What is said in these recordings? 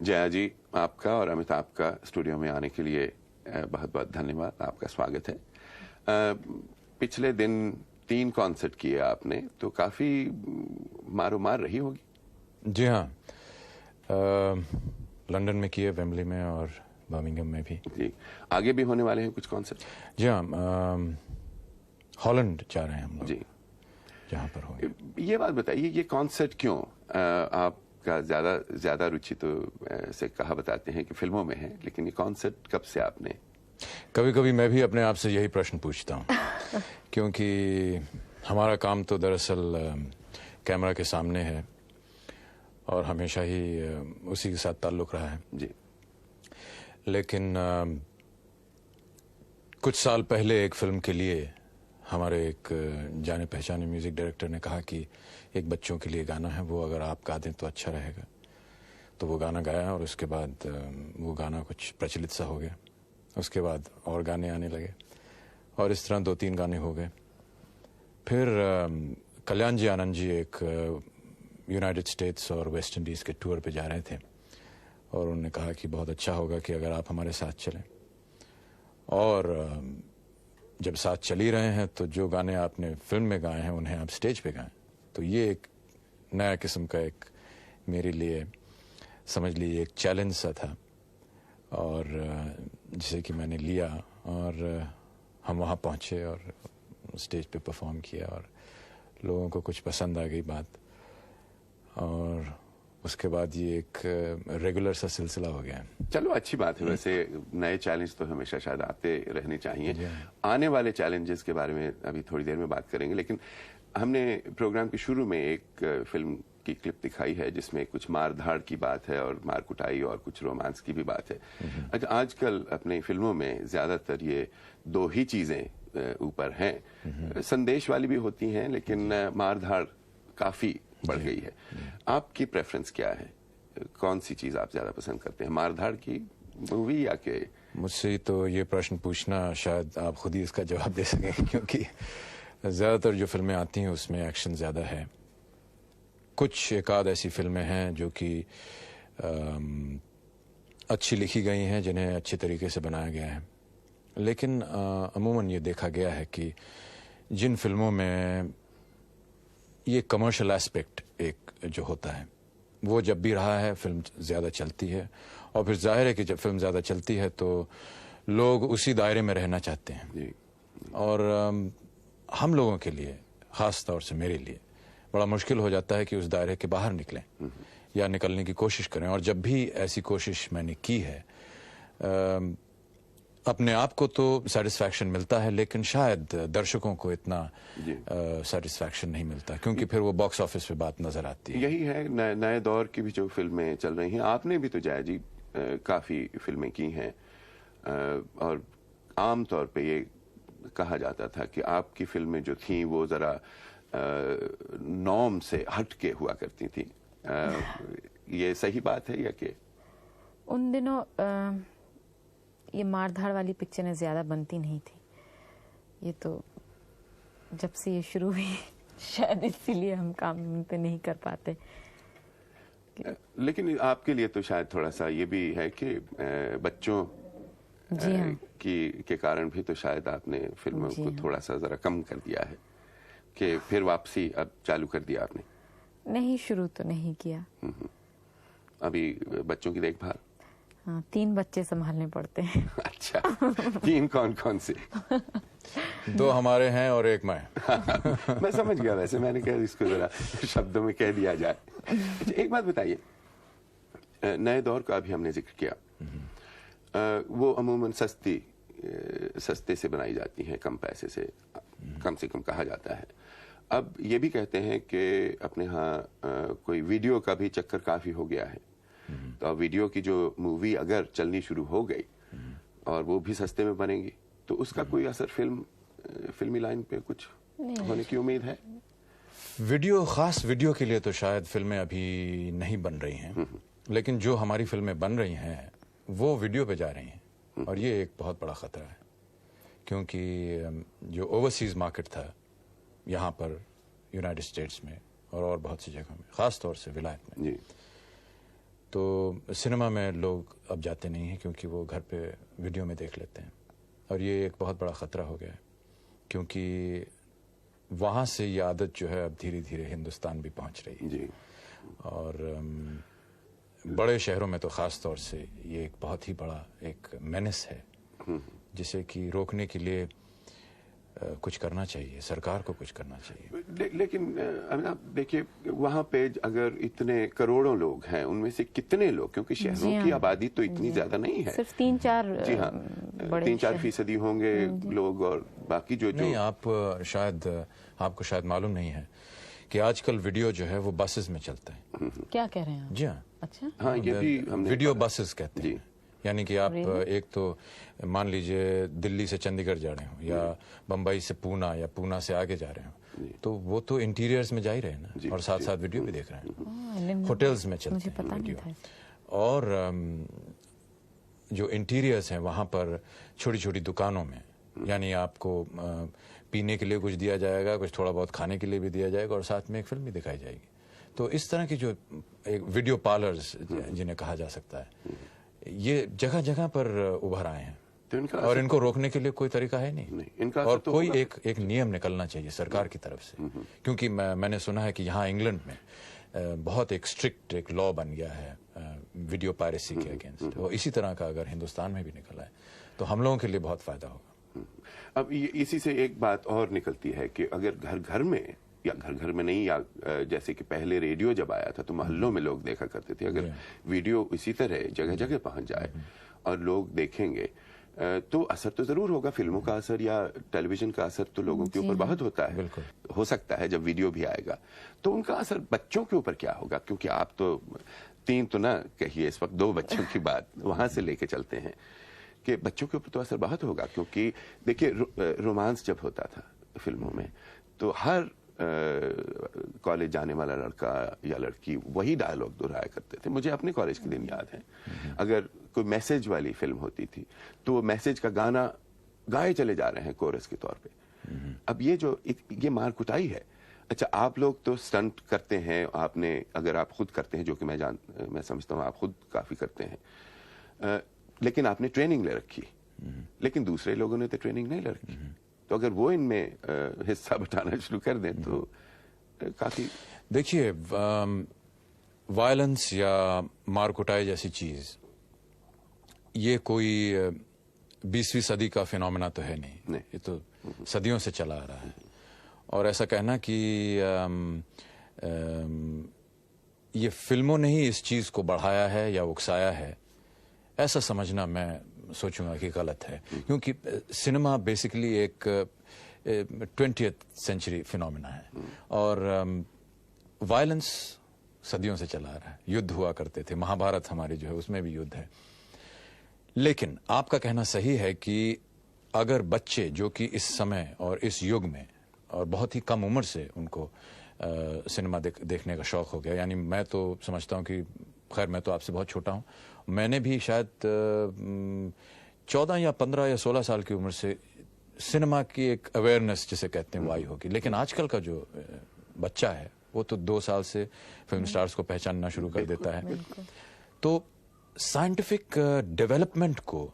जया जी, आपका और अमिताभ का स्टूडियो में आने के लिए बहुत बहुत धन्यवाद। आपका स्वागत है। पिछले दिन 3 कॉन्सर्ट किए आपने, तो काफी मारो मार रही होगी। जी हाँ, लंदन में किए, वेम्बली में और बर्मिंघम में भी। जी, आगे भी होने वाले हैं कुछ कॉन्सर्ट? जी हाँ, हॉलैंड जा रहे हैं हम लोग जी, जहाँ पर होंगे। ये बात बताइए, ये कॉन्सर्ट क्यों? आपका ज्यादा रुचि तो से कहा बताते हैं कि फिल्मों में है, लेकिन ये कॉन्सर्ट कब से आपने? कभी कभी मैं भी अपने आप से यही प्रश्न पूछता हूँ क्योंकि हमारा काम तो दरअसल कैमरा के सामने है और हमेशा ही उसी के साथ ताल्लुक रहा है। जी, लेकिन कुछ साल पहले एक फिल्म के लिए हमारे एक जाने पहचाने म्यूजिक डायरेक्टर ने कहा कि एक बच्चों के लिए गाना है, वो अगर आप गा दें तो अच्छा रहेगा। तो वो गाना गाया और उसके बाद वो गाना कुछ प्रचलित सा हो गया। उसके बाद और गाने आने लगे और इस तरह 2-3 गाने हो गए। फिर कल्याण जी आनंद जी एक यूनाइटेड स्टेट्स और वेस्ट इंडीज़ के टूर पे जा रहे थे और उन्होंने कहा कि बहुत अच्छा होगा कि अगर आप हमारे साथ चलें। और जब साथ चल ही रहे हैं तो जो गाने आपने फिल्म में गाए हैं उन्हें आप स्टेज पे गाएं। तो ये एक नया किस्म का एक मेरे लिए समझ लीजिए एक चैलेंज सा था और जिसे कि मैंने लिया और हम वहाँ पहुँचे और स्टेज पे परफॉर्म किया और लोगों को कुछ पसंद आ गई बात और उसके बाद ये एक रेगुलर सा सिलसिला हो गया। चलो अच्छी बात है। वैसे नए चैलेंज तो हमेशा शायद आते रहने चाहिए। आने वाले चैलेंजेस के बारे में अभी थोड़ी देर में बात करेंगे, लेकिन हमने प्रोग्राम के शुरू में एक फिल्म की क्लिप दिखाई है जिसमें कुछ मारधाड़ की बात है और मार कुटाई और कुछ रोमांस की भी बात है। अच्छा, आजकल अपनी फिल्मों में ज्यादातर ये 2 ही चीजें ऊपर हैं। संदेश वाली भी होती हैं, लेकिन मारधाड़ काफी बढ़ गई है। आपकी प्रेफरेंस क्या है? कौन सी चीज आप ज्यादा पसंद करते हैं, मारधाड़ की मूवी या के? मुझसे तो ये प्रश्न पूछना शायद आप खुद ही इसका जवाब दे सकें क्योंकि ज्यादातर जो फिल्में आती हैं उसमें एक्शन ज्यादा है। कुछ एक आध ऐसी फिल्में हैं जो कि अच्छी लिखी गई हैं, जिन्हें अच्छे तरीके से बनाया गया है, लेकिन अमूमन ये देखा गया है कि जिन फिल्मों में ये कमर्शियल एस्पेक्ट एक जो होता है वो जब भी रहा है फिल्म ज़्यादा चलती है और फिर जाहिर है कि जब फिल्म ज़्यादा चलती है तो लोग उसी दायरे में रहना चाहते हैं जी। और हम लोगों के लिए, ख़ास तौर से मेरे लिए, बड़ा मुश्किल हो जाता है कि उस दायरे के बाहर निकलें या निकलने की कोशिश करें। और जब भी ऐसी कोशिश मैंने की है अपने आप को तो सेटिस्फैक्शन मिलता है, लेकिन शायद दर्शकों को इतना सेटिस्फैक्शन नहीं मिलता क्योंकि फिर वो बॉक्स ऑफिस पे बात नजर आती है। यही है नए दौर की भी जो फिल्में चल रही हैं। आपने भी तो जया जी काफी फिल्में की हैं और आम तौर पे ये कहा जाता था कि आपकी फिल्में जो थी वो जरा नॉर्म से हट के हुआ करती थी। ये सही बात है या क्या? उन दिनों ये मारधाड़ वाली पिक्चरें ज्यादा बनती नहीं थी। ये तो जब से ये शुरू हुई शायद इसीलिए हम काम पे नहीं कर पाते। लेकिन आपके लिए तो शायद थोड़ा सा ये भी है कि बच्चों जी हाँ। के कारण भी तो शायद आपने फिल्मों को थोड़ा सा जरा कम कर दिया है कि फिर वापसी अब चालू कर दिया आपने? नहीं, शुरू तो नहीं किया। अभी बच्चों की देखभाल? हाँ, 3 बच्चे संभालने पड़ते हैं। अच्छा, 3 कौन कौन से? 2 हमारे हैं और 1 मैं। मैं समझ गया। वैसे मैंने कहा इसको जरा शब्दों में कह दिया जाए। अच्छा, एक बात बताइए, नए दौर का अभी हमने जिक्र किया, वो अमूमन सस्ते से बनाई जाती हैं, कम पैसे से, कम से कम कहा जाता है। अब ये भी कहते हैं कि अपने यहाँ कोई वीडियो का भी चक्कर काफी हो गया है। तो वीडियो की जो मूवी अगर चलनी शुरू हो गई और वो भी सस्ते में बनेगी तो उसका कोई असर फिल्मी लाइन पे कुछ होने की उम्मीद है? वीडियो, खास वीडियो के लिए तो शायद फिल्में अभी नहीं बन रही हैं, लेकिन जो हमारी फिल्में बन रही हैं वो वीडियो पे जा रही हैं और ये एक बहुत बड़ा खतरा है क्योंकि जो ओवरसीज मार्केट था यहाँ पर यूनाइटेड स्टेट्स में और बहुत सी जगहों में, खास तौर से विलायत में, जी। तो सिनेमा में लोग अब जाते नहीं हैं क्योंकि वो घर पे वीडियो में देख लेते हैं, और ये एक बहुत बड़ा ख़तरा हो गया है क्योंकि वहाँ से ये आदत जो है अब धीरे धीरे हिंदुस्तान भी पहुँच रही है जी। और बड़े शहरों में तो ख़ास तौर से ये एक बहुत ही बड़ा एक मेनेस है जिसे कि रोकने के लिए कुछ करना चाहिए, सरकार को कुछ करना चाहिए। लेकिन आप देखिए वहाँ पे अगर इतने करोड़ों लोग हैं, उनमें से कितने लोग, क्योंकि शहरों की आबादी तो इतनी ज्यादा नहीं है, सिर्फ 3-4 जी हाँ, 3-4% होंगे लोग, और बाकी जो नहीं, आपको शायद मालूम नहीं है कि आजकल वीडियो जो है वो बसेस में चलता है। क्या कह रहे हैं? जी हाँ। अच्छा, हाँ, ये भी हमने वीडियो बसेस कहते हैं। यानी कि आप Really? एक तो मान लीजिए दिल्ली से चंडीगढ़ जा रहे हो या बम्बई से पूना या पूना से आगे जा रहे हो, तो वो तो इंटीरियर्स में जा ही रहे हैं ना, और साथ साथ वीडियो भी देख रहे हैं। होटल्स में चलते हैं वीडियो, और जो इंटीरियर्स हैं वहाँ पर छोटी छोटी दुकानों में, यानी आपको पीने के लिए कुछ दिया जाएगा, कुछ थोड़ा बहुत खाने के लिए भी दिया जाएगा, और साथ में एक फिल्म भी दिखाई जाएगी। तो इस तरह की जो एक वीडियो पार्लर्स जिन्हें कहा जा सकता है, ये जगह जगह पर उभर आए हैं, तो और इनको रोकने के लिए कोई तरीका है नहीं, इनका और तो कोई एक नियम निकलना चाहिए सरकार की तरफ से, क्योंकि मैंने सुना है कि यहाँ इंग्लैंड में बहुत एक स्ट्रिक्ट एक लॉ बन गया है वीडियो पायरेसी के अगेंस्ट, और इसी तरह का अगर हिंदुस्तान में भी निकला है तो हम लोगों के लिए बहुत फायदा होगा। अब इसी से एक बात और निकलती है कि अगर घर घर में, या घर घर में नहीं, या जैसे कि पहले रेडियो जब आया था तो मोहल्लों में लोग देखा करते थे, अगर वीडियो इसी तरह जगह जगह पहुंच जाए और लोग देखेंगे तो असर तो जरूर होगा। फिल्मों का असर या टेलीविजन का असर तो लोगों के ऊपर बहुत होता है। हो सकता है जब वीडियो भी आएगा तो उनका असर बच्चों के ऊपर क्या होगा, क्योंकि आप तो 3 तो ना कहिए, इस वक्त 2 बच्चों की बात वहां से लेके चलते हैं कि बच्चों के ऊपर तो असर बहुत होगा। क्योंकि देखिए रोमांस जब होता था फिल्मों में तो हर कॉलेज जाने वाला लड़का या लड़की वही डायलॉग दोहराया करते थे। मुझे अपने कॉलेज के दिन याद है, अगर कोई मैसेज वाली फिल्म होती थी तो वो मैसेज का गाना गाए चले जा रहे हैं कोरस के तौर पे। अब ये मार कुटाई है। अच्छा, आप लोग तो स्टंट करते हैं, आपने, अगर आप खुद करते हैं, जो कि मैं समझता हूँ आप खुद काफी करते हैं, लेकिन आपने ट्रेनिंग ले रखी, लेकिन दूसरे लोगों ने तो ट्रेनिंग नहीं ले रखी। तो अगर वो इनमें हिस्सा बटाना शुरू कर दें तो काफी, देखिए वायलेंस या मार कुटाई जैसी चीज ये कोई 20वीं सदी का फिनोमेना तो है नहीं, ये तो सदियों से चला आ रहा है। और ऐसा कहना कि ये फिल्मों ने ही इस चीज को बढ़ाया है या उकसाया है, ऐसा समझना मैं सोचूंगा कि गलत है, क्योंकि सिनेमा बेसिकली एक 20th सेंचुरी फिनोमेना है, और वायलेंस सदियों से चला आ रहा है। युद्ध हुआ करते थे, महाभारत हमारी जो है उसमें भी युद्ध है। लेकिन आपका कहना सही है कि अगर बच्चे जो कि इस समय और इस युग में और बहुत ही कम उम्र से उनको सिनेमा देखने का शौक हो गया, यानी मैं तो समझता हूं कि, खैर मैं तो आपसे बहुत छोटा हूं, मैंने भी शायद 14 या 15 या 16 साल की उम्र से सिनेमा की एक अवेयरनेस जिसे कहते हैं वो आई होगी। लेकिन आजकल का जो बच्चा है वो तो 2 साल से फिल्म स्टार्स को पहचानना शुरू कर देता है। तो साइंटिफिक डेवलपमेंट को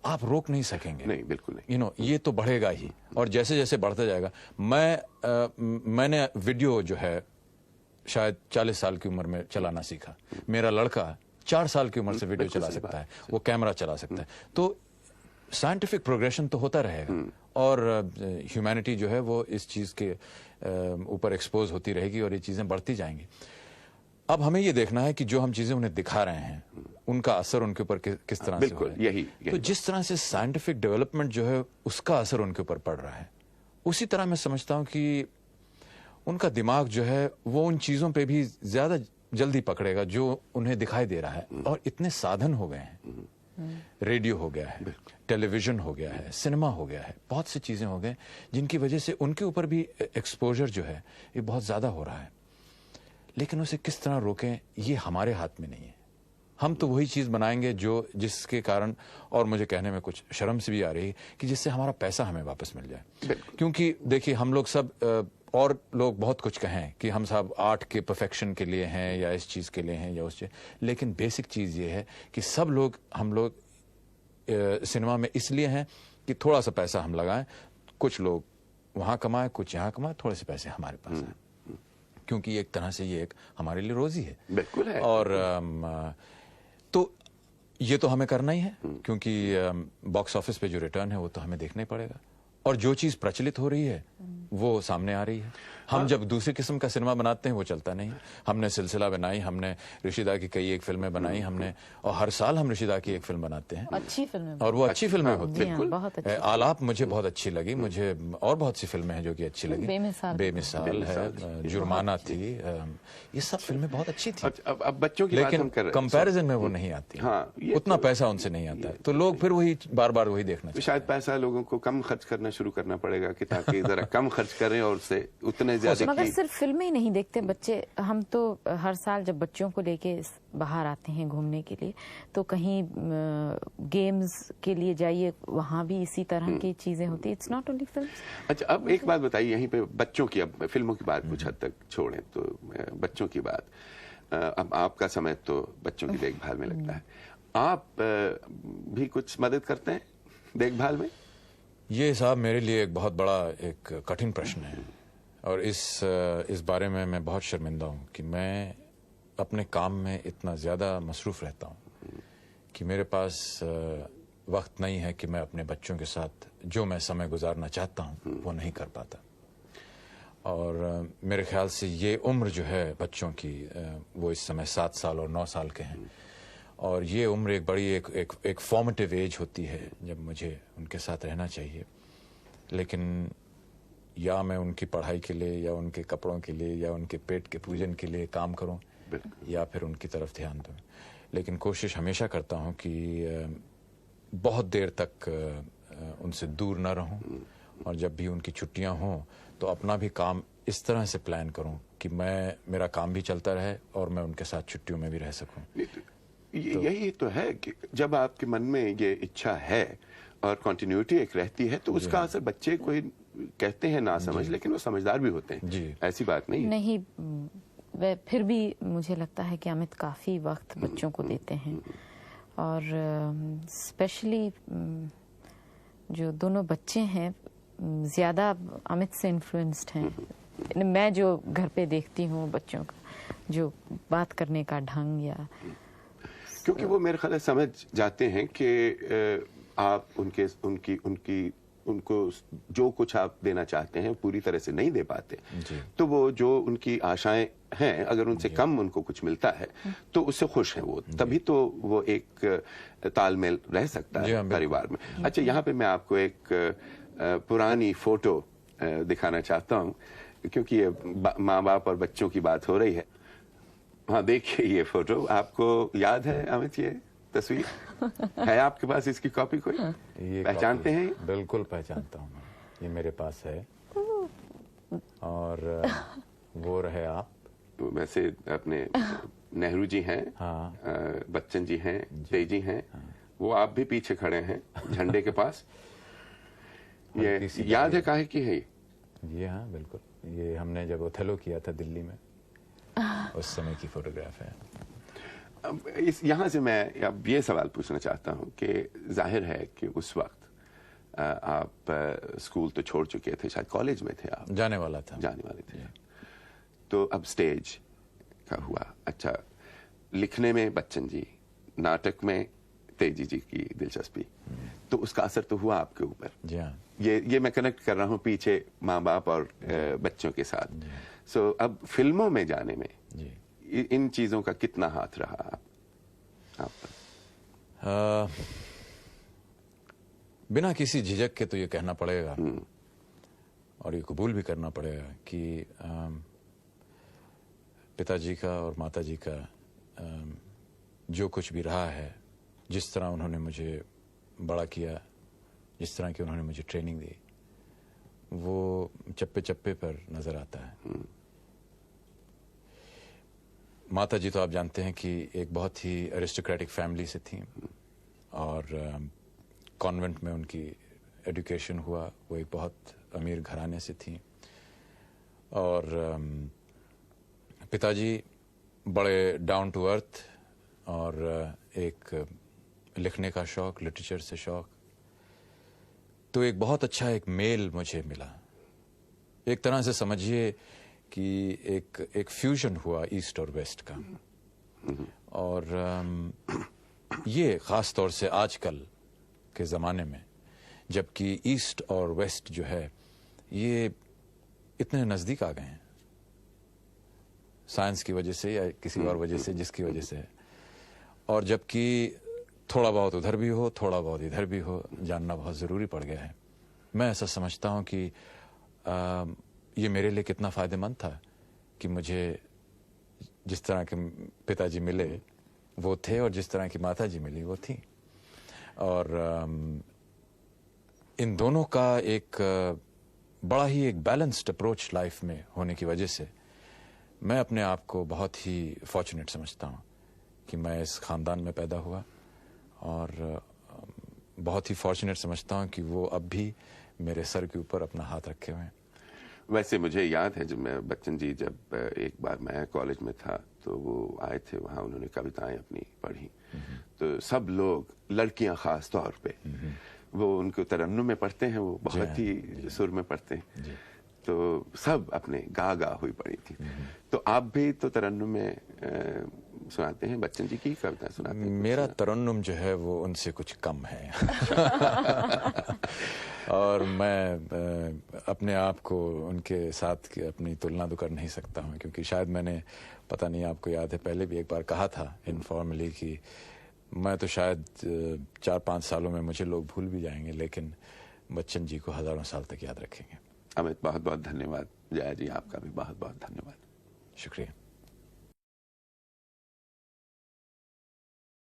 आप रोक नहीं सकेंगे। नहीं, बिल्कुल नहीं। ये तो बढ़ेगा ही, और जैसे जैसे बढ़ता जाएगा। मैंने वीडियो जो है शायद 40 साल की उम्र में चलाना सीखा। मेरा लड़का 4 साल की उम्र से वीडियो चला सकता है, वो कैमरा चला सकता है। तो साइंटिफिक प्रोग्रेशन तो होता रहेगा, और ह्यूमैनिटी जो है वो इस चीज के ऊपर एक्सपोज होती रहेगी, और ये चीजें बढ़ती जाएंगी। अब हमें ये देखना है कि जो हम चीजें उन्हें दिखा रहे हैं उनका असर उनके ऊपर किस तरह से हो रहा है। यही तो जिस तरह से साइंटिफिक डेवलपमेंट जो है उसका असर उनके ऊपर पड़ रहा है, उसी तरह मैं समझता हूं कि उनका दिमाग जो है वो उन चीजों पे भी ज्यादा जल्दी पकड़ेगा जो उन्हें दिखाई दे रहा है। और इतने साधन हो गए हैं, रेडियो हो गया है, टेलीविजन हो गया है, सिनेमा हो गया है, बहुत सी चीजें हो गए जिनकी वजह से उनके ऊपर भी एक्सपोजर जो है ये बहुत ज्यादा हो रहा है। लेकिन उसे किस तरह रोकें ये हमारे हाथ में नहीं है। हम तो वही चीज बनाएंगे जिसके कारण, और मुझे कहने में कुछ शर्म से भी आ रही है, कि जिससे हमारा पैसा हमें वापस मिल जाए। क्योंकि देखिए हम लोग सब और लोग बहुत कुछ कहें कि हम साहब आर्ट के परफेक्शन के लिए हैं या इस चीज़ के लिए हैं या उस चीज़, लेकिन बेसिक चीज़ ये है कि सब लोग हम लोग सिनेमा में इसलिए हैं कि थोड़ा सा पैसा हम लगाएं, कुछ लोग वहाँ कमाएं, कुछ यहाँ कमाएं, थोड़े से पैसे हमारे पास आए, क्योंकि एक तरह से ये एक हमारे लिए रोजी है। बिल्कुल है। और तो ये तो हमें करना ही है, क्योंकि बॉक्स ऑफिस पे जो रिटर्न है वो तो हमें देखना ही पड़ेगा, और जो चीज प्रचलित हो रही है वो सामने आ रही है। हम जब दूसरी किस्म का सिनेमा बनाते हैं वो चलता नहीं। हमने सिलसिला बनाई, हमने ऋषिदा की कई एक फिल्में बनाई हमने, और हर साल हम ऋषिदा की एक फिल्म बनाते हैं, अच्छी फिल्में, और वो अच्छी फिल्में होती हैं, बहुत अच्छी। आलाप मुझे बहुत अच्छी लगी, मुझे और बहुत सी फिल्में हैं जो कि अच्छी लगी। बेमिसाल है, जुर्माना थी, ये सब फिल्में बहुत अच्छी थी। अब बच्चों की बात हम कर रहे हैं, कंपैरिजन में वो नहीं आती। हाँ, उतना पैसा उनसे नहीं आता है, तो लोग फिर वही बार बार वही देखना चाहिए। शायद पैसा लोगों को कम खर्च करना शुरू करना पड़ेगा कि ताकि जरा कम खर्च करें और उससे उतने ज्यादा। मगर सिर्फ फिल्में ही नहीं देखते बच्चे। हम तो हर साल जब बच्चों को लेके बाहर आते हैं घूमने के लिए, तो कहीं गेम्स के लिए जाइए, वहाँ भी इसी तरह की चीजें होती है। It's not only film. अच्छा, अब एक बात बताइए यहीं पे बच्चों की, अब फिल्मों की बात कुछ हद तक छोड़ें तो बच्चों की बात, अब आपका समय तो बच्चों की देखभाल में लगता है, आप भी कुछ मदद करते हैं देखभाल में? ये साहब मेरे लिए एक बहुत बड़ा एक कठिन प्रश्न है, और इस बारे में मैं बहुत शर्मिंदा हूँ कि मैं अपने काम में इतना ज़्यादा मसरूफ़ रहता हूँ कि मेरे पास वक्त नहीं है कि मैं अपने बच्चों के साथ जो मैं समय गुजारना चाहता हूँ वो नहीं कर पाता। और मेरे ख्याल से ये उम्र जो है बच्चों की, वो इस समय 7 साल और 9 साल के हैं, और ये उम्र एक बड़ी एक फॉर्मेटिव एज होती है जब मुझे उनके साथ रहना चाहिए। लेकिन या मैं उनकी पढ़ाई के लिए या उनके कपड़ों के लिए या उनके पेट के पूजन के लिए काम करूं, या फिर उनकी तरफ ध्यान दूं, लेकिन कोशिश हमेशा करता हूं कि बहुत देर तक उनसे दूर ना रहूं, और जब भी उनकी छुट्टियां हों तो अपना भी काम इस तरह से प्लान करूं कि मेरा काम भी चलता रहे और मैं उनके साथ छुट्टियों में भी रह सकूं। यही तो है कि जब आपके मन में ये इच्छा है और कंटिन्यूटी एक रहती है, तो उसका असर बच्चे कोई कहते हैं ना समझ, लेकिन वो समझदार भी होते हैं जी। ऐसी बात नहीं है। नहीं, वे फिर भी मुझे लगता है कि अमित काफी वक्त बच्चों को देते हैं, और स्पेशली जो दोनों बच्चे हैं ज्यादा अमित से इन्फ्लुएंस्ड हैं। मैं जो घर पे देखती हूँ बच्चों का जो बात करने का ढंग, या क्योंकि वो मेरे ख्याल समझ जाते हैं कि आप उनको जो कुछ आप देना चाहते हैं पूरी तरह से नहीं दे पाते, तो वो जो उनकी आशाएं हैं, अगर उनसे कम उनको कुछ मिलता है तो उससे खुश हैं वो, तभी तो वो एक तालमेल रह सकता है परिवार में। अच्छा, यहाँ पे मैं आपको एक पुरानी फोटो दिखाना चाहता हूँ, क्योंकि ये माँ बाप और बच्चों की बात हो रही है। हाँ, देखिए ये फोटो, आपको याद है अमित ये तस्वीर? है आपके पास इसकी कॉपी कोई? पहचानते हैं? बिल्कुल पहचानता हूँ, ये मेरे पास है। और वो रहे आप। तो वैसे अपने नेहरू जी हैं, हाँ। बच्चन जी हैं, तेजी हैं, हाँ। वो आप भी पीछे खड़े हैं झंडे के पास। ये याद है काहे की है ये? हाँ बिल्कुल, ये हमने जब ओथेलो किया था दिल्ली में, उस समय की फोटोग्राफ है। यहाँ से मैं अब ये सवाल पूछना चाहता हूँ कि जाहिर है कि उस वक्त आप स्कूल तो छोड़ चुके थे, शायद कॉलेज में थे आप? जाने वाले थे। तो अब स्टेज का हुआ। अच्छा, लिखने में बच्चन जी, नाटक में तेजी जी की दिलचस्पी, तो उसका असर तो हुआ आपके ऊपर। ये मैं कनेक्ट कर रहा हूँ पीछे माँ बाप और बच्चों के साथ। सो अब फिल्मों में जाने में इन चीजों का कितना हाथ रहा आप पर? बिना किसी झिझक के तो ये कहना पड़ेगा और ये कबूल भी करना पड़ेगा कि पिताजी का और माताजी का जो कुछ भी रहा है, जिस तरह उन्होंने मुझे बड़ा किया, जिस तरह की उन्होंने मुझे ट्रेनिंग दी, वो चप्पे चप्पे पर नजर आता है। माता जी तो आप जानते हैं कि एक बहुत ही एरिस्टोक्रेटिक फैमिली से थी, और कॉन्वेंट में उनकी एजुकेशन हुआ। वो एक बहुत अमीर घराने से थी, और पिताजी बड़े डाउन टू अर्थ और एक लिखने का शौक, लिटरेचर से शौक, तो एक बहुत अच्छा एक मेल मुझे मिला। एक तरह से समझिए कि एक फ्यूजन हुआ ईस्ट और वेस्ट का। और ये ख़ास तौर से आजकल के ज़माने में, जबकि ईस्ट और वेस्ट जो है ये इतने नज़दीक आ गए हैं साइंस की वजह से या किसी और वजह से, जिसकी वजह से, और जबकि थोड़ा बहुत उधर भी हो, थोड़ा बहुत इधर भी हो, जानना बहुत ज़रूरी पड़ गया है। मैं ऐसा समझता हूँ कि ये मेरे लिए कितना फ़ायदेमंद था कि मुझे जिस तरह के पिताजी मिले वो थे और जिस तरह की माताजी मिली वो थी। और इन दोनों का एक बड़ा ही एक बैलेंस्ड अप्रोच लाइफ में होने की वजह से मैं अपने आप को बहुत ही फॉर्चुनेट समझता हूँ कि मैं इस ख़ानदान में पैदा हुआ, और बहुत ही फॉर्चुनेट समझता हूँ कि वो अब भी मेरे सर के ऊपर अपना हाथ रखे हुए हैं। वैसे मुझे याद है जब मैं बच्चन जी, जब एक बार मैं कॉलेज में था तो वो आए थे वहाँ, उन्होंने कविताएं अपनी पढ़ी, तो सब लोग, लड़कियां खास तौर पे, वो उनको तरन्नुम में पढ़ते हैं, वो बहुत ही सुर में पढ़ते हैं, तो सब अपने गा गा हुई पड़ी थी। तो आप भी तो तरन्नुम में सुनाते हैं, बच्चन जी की कविताएं सुनाते हैं? मेरा तरन्नुम जो है वो उनसे कुछ कम है। और मैं अपने आप को उनके साथ अपनी तुलना तो कर नहीं सकता हूँ, क्योंकि शायद मैंने, पता नहीं आपको याद है, पहले भी एक बार कहा था इनफॉर्मली कि मैं तो शायद 4-5 सालों में मुझे लोग भूल भी जाएंगे, लेकिन बच्चन जी को हजारों साल तक याद रखेंगे। अमित, बहुत बहुत धन्यवाद। जया जी, आपका भी बहुत बहुत धन्यवाद। शुक्रिया।